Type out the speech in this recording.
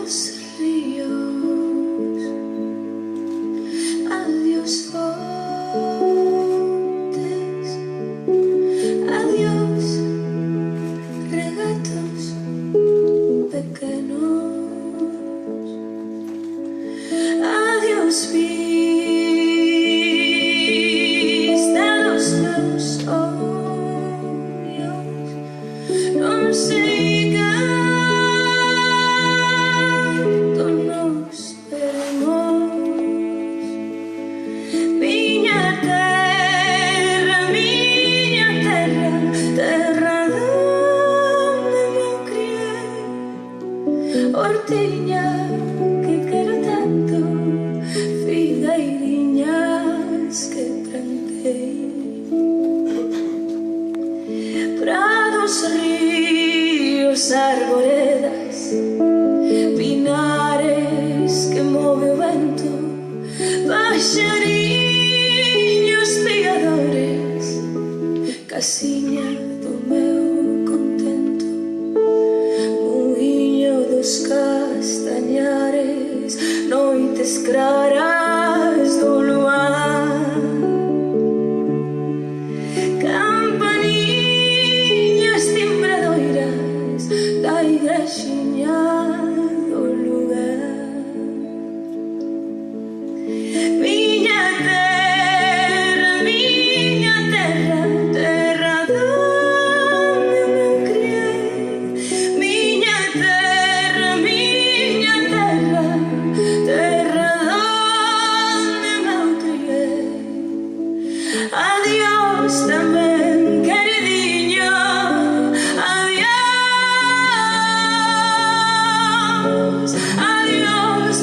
ríos, adiós fontes, adiós regatos pequenos, adiós vista dos meus ollos, non sei canto nos veremos. Miña terra, terra donde me criei, hortiña que quero tanto, figueiriñas que plantei, prados, ríos, arboredas, pinares que move o vento, paxariños piadores, casiña do meu contento, muiño dos castañares, noites claras do luar, campaniñas timbradoiras da igrexiña do lugar. Miña terra, terra donde me criei, miña terra, terra donde me criei. Adiós tamén, queridinho, adiós, adiós.